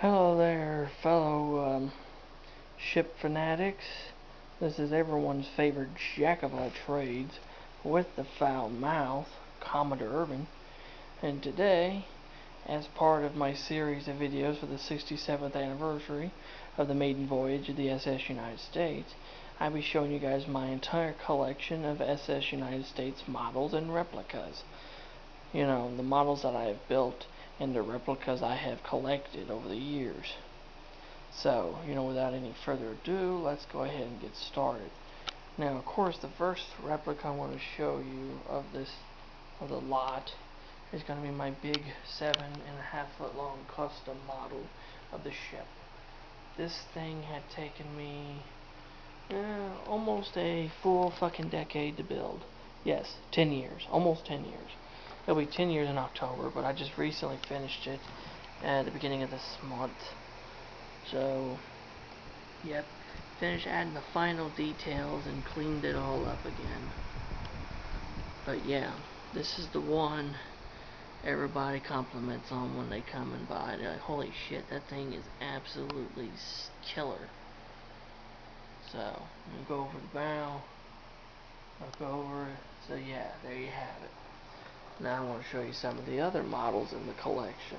Hello there, fellow ship fanatics. This is everyone's favorite jack of all trades with the foul mouth, Commodore Urban. And today, as part of my series of videos for the 67th anniversary of the maiden voyage of the SS United States, I'll be showing you guys my entire collection of SS United States models and replicas. You know, the models that I have built and the replicas I have collected over the years. So, without any further ado, let's go ahead and get started. Now, of course, the first replica I want to show you of the lot is going to be my big 7.5 foot long custom model of the ship. This thing had taken me almost a full fucking decade to build. Yes, 10 years, almost 10 years. It'll be 10 years in October, but I just recently finished it at the beginning of this month. So, yep, finished adding the final details and cleaned it all up again. But yeah, this is the one everybody compliments on when they come and buy it. They're like, holy shit, that thing is absolutely killer. So, I'm gonna go over the bow, look over it. So yeah, there you have it. Now I want to show you some of the other models in the collection.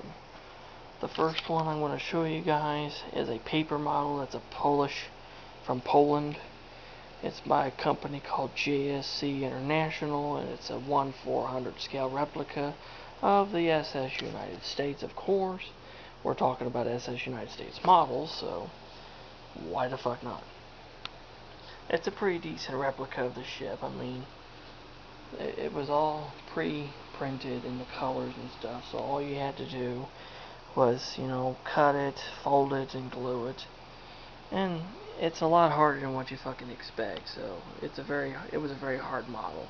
The first one I'm going to show you guys is a paper model that's from Poland. It's by a company called JSC International, and it's a 1/400 scale replica of the SS United States, of course. We're talking about SS United States models, so why the fuck not? It's a pretty decent replica of the ship. I mean, it was all pre-printed in the colors and stuff, so all you had to do was, cut it, fold it, and glue it. And it's a lot harder than what you fucking expect, so it was a very hard model.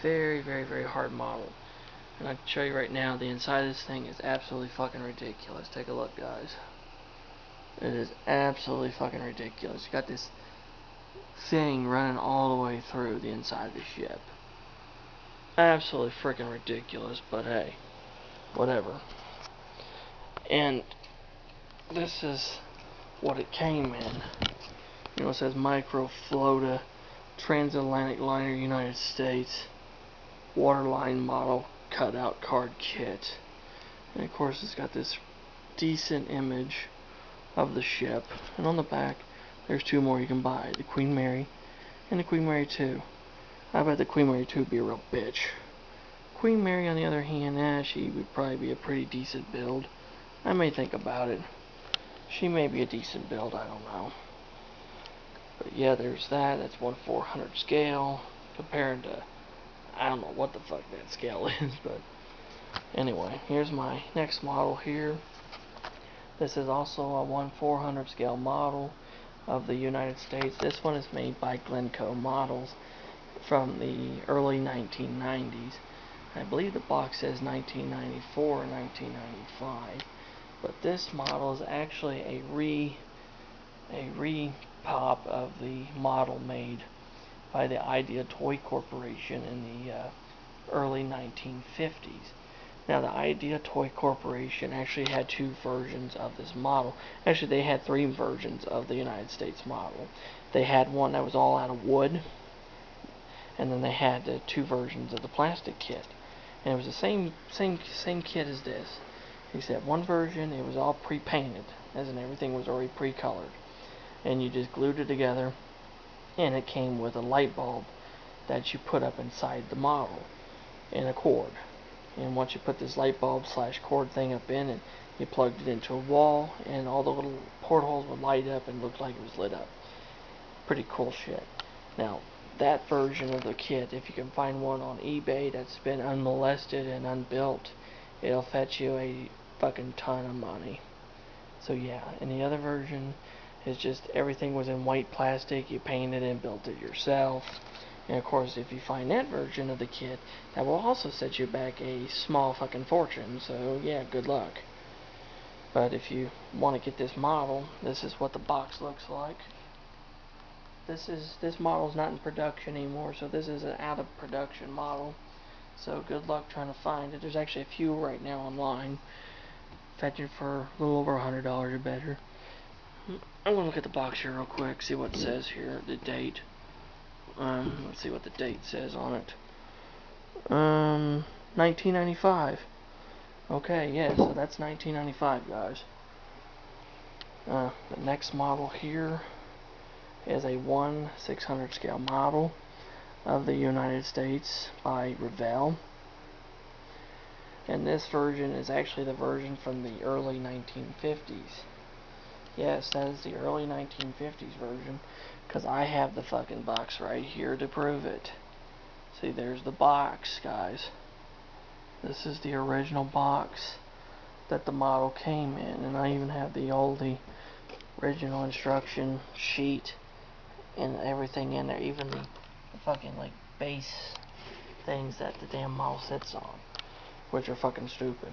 Very, very, very hard model. And I can show you right now, the inside of this thing is absolutely fucking ridiculous. Take a look, guys. It is absolutely fucking ridiculous. You got this thing running all the way through the inside of the ship. Absolutely freaking ridiculous, but hey, whatever. And this is what it came in. It says Microflota Transatlantic Liner United States Waterline Model Cutout Card Kit. And of course it's got this decent image of the ship. And on the back there's two more you can buy. The Queen Mary and the Queen Mary 2. I bet the Queen Mary 2 would be a real bitch. Queen Mary, on the other hand, she would probably be a pretty decent build. I may think about it. She may be a decent build, I don't know. But yeah, there's that. That's 1/400 scale compared to, I don't know what the fuck that scale is, but anyway, here's my next model here. This is also a 1/400 scale model of the United States. This one is made by Glencoe Models from the early 1990s. I believe the box says 1994 or 1995, but this model is actually a repop of the model made by the Idea Toy Corporation in the early 1950s. Now, the Idea Toy Corporation actually had two versions of this model. Actually, they had three versions of the United States model. They had one that was all out of wood, and then they had two versions of the plastic kit. And it was the same kit as this, except one version it was all pre-painted, as in everything was already pre-colored, and you just glued it together, and it came with a light bulb that you put up inside the model and a cord. And once you put this light bulb / cord thing up in it, you plugged it into a wall, and all the little portholes would light up and look like it was lit up. Pretty cool shit. Now, that version of the kit, if you can find one on eBay that's been unmolested and unbuilt, it'll fetch you a fucking ton of money. So yeah, and the other version is just everything was in white plastic, you painted it and built it yourself. And of course, if you find that version of the kit, that will also set you back a small fucking fortune, so yeah, good luck. But if you want to get this model, this is what the box looks like. This model's not in production anymore, so this is an out of production model. So good luck trying to find it. There's actually a few right now online. fetching for a little over $100 or better. I'm gonna look at the box here real quick, see what it says here, the date. Let's see what the date says on it. 1995. Okay, yeah, so that's 1995, guys. The next model here is a 1/600 scale model of the United States by Revell. And this version is actually the version from the early 1950s. Yes, that is the early 1950s version, because I have the fucking box right here to prove it. See, there's the box, guys. This is the original box that the model came in, and I even have the original instruction sheet and everything in there, even the fucking like base things that the damn model sits on, which are fucking stupid.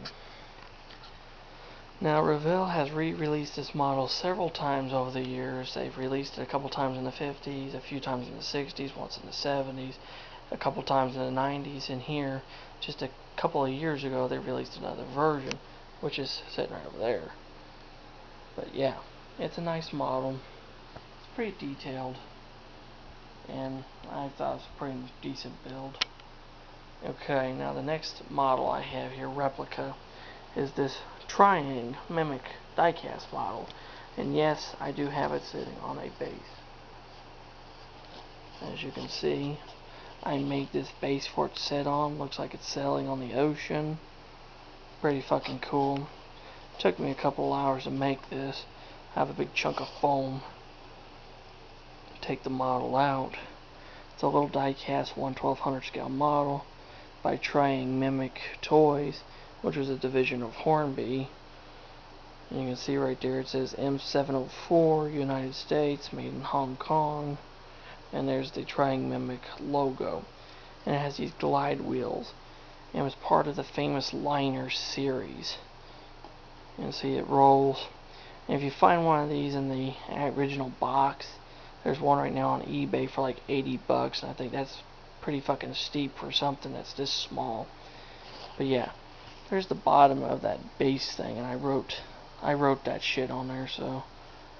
Now, Revell has re-released this model several times over the years. They've released it a couple times in the 50s, a few times in the 60s, once in the 70s, a couple times in the 90s, and here, just a couple of years ago, they released another version, which is sitting right over there. But yeah, it's a nice model. It's pretty detailed, and I thought it was a pretty decent build. Okay, now the next model I have here, replica, is this trying mimic diecast model, and yes, I do have it sitting on a base. As you can see, I made this base for it to sit on. Looks like it's sailing on the ocean. Pretty fucking cool. Took me a couple hours to make this. I have a big chunk of foam to take the model out. It's a little diecast 1/1200 scale model by Trying Mimic Toys, which was a division of Hornby. And you can see right there it says M704 United States, made in Hong Kong. And there's the Trying Mimic logo. And it has these glide wheels. And it was part of the famous Liner series. You can see it rolls. And if you find one of these in the original box, there's one right now on eBay for like $80, and I think that's pretty fucking steep for something that's this small. But yeah, there's the bottom of that base thing, and I wrote that shit on there, so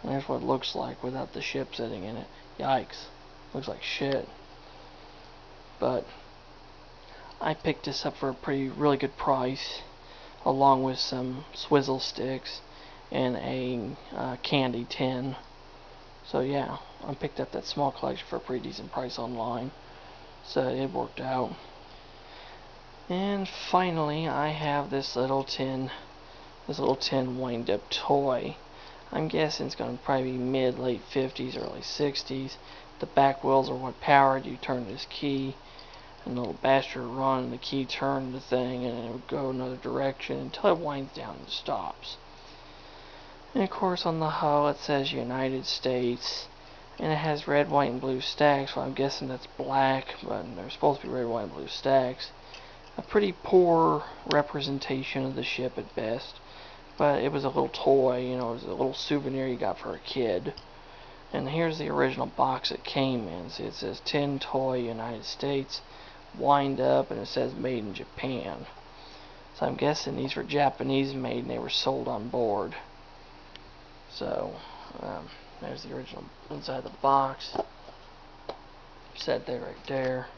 and there's what it looks like without the ship sitting in it. Yikes, looks like shit. But I picked this up for a really good price, along with some swizzle sticks and a candy tin. So yeah, I picked up that small collection for a pretty decent price online, so it worked out. And finally, I have this little tin wind-up toy. I'm guessing it's going to probably be mid-late 50s, early 60s. The back wheels are what powered. You turn this key, and the little bastard would run, and the key turned the thing, and it would go another direction until it winds down and stops. And of course, on the hull it says United States, and it has red, white, and blue stacks. Well, I'm guessing that's black, but they're supposed to be red, white, and blue stacks. A pretty poor representation of the ship at best, but it was a little toy, you know, it was a little souvenir you got for a kid. And here's the original box it came in. See, it says Tin Toy United States, wind up, and it says made in Japan. So I'm guessing these were Japanese made and they were sold on board. So there's the original inside the box, set there right there.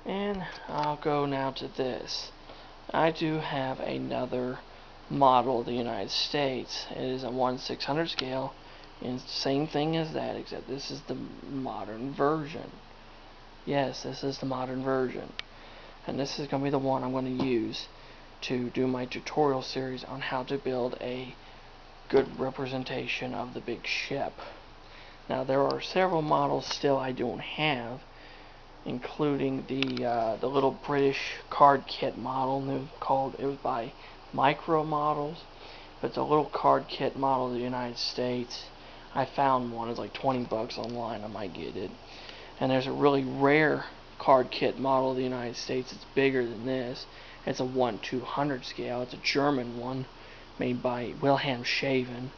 And I'll go now to this. I do have another model of the United States. It is a 1/600 scale, and it's the same thing as that, except this is the modern version. Yes, this is the modern version. And this is going to be the one I'm going to use to do my tutorial series on how to build a good representation of the big ship. Now, there are several models still I don't have, including the little British card kit model. It was by Micro Models, but it's a little card kit model of the United States. I found one. It's like $20 online. I might get it. And there's a really rare card kit model of the United States. It's bigger than this. It's a 1/200 scale. It's a German one made by Wilhelm Schaven,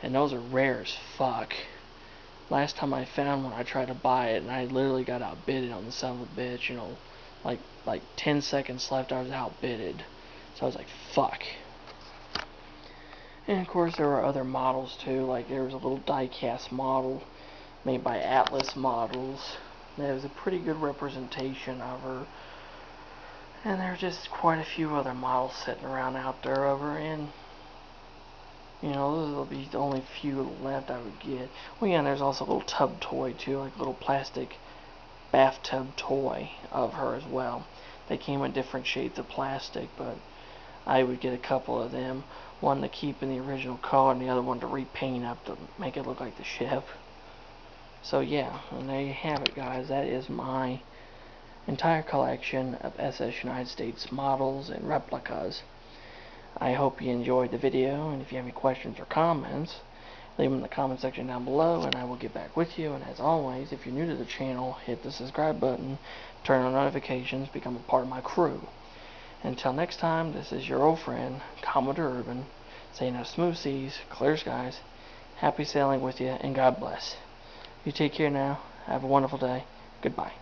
and those are rare as fuck. Last time I found one, I tried to buy it, and I literally got outbidded on the son of a bitch. You know, like 10 seconds left, I was outbidded. So I was like, fuck. And of course there were other models too, like there was a little die-cast model made by Atlas Models. That was a pretty good representation of her. And there are just quite a few other models sitting around out there of her, and you know, those will be the only few left I would get. Well, yeah, and there's also a little tub toy too, like a little plastic bathtub toy of her as well. They came in different shades of plastic, but I would get a couple of them. One to keep in the original color, and the other one to repaint up to make it look like the ship. So yeah, and there you have it, guys. That is my entire collection of SS United States models and replicas. I hope you enjoyed the video, and if you have any questions or comments, leave them in the comment section down below, and I will get back with you. And as always, if you're new to the channel, hit the subscribe button, turn on notifications, become a part of my crew. Until next time, this is your old friend, Commodore Urban, saying have smooth seas, clear skies, happy sailing with you, and God bless. You take care now. Have a wonderful day. Goodbye.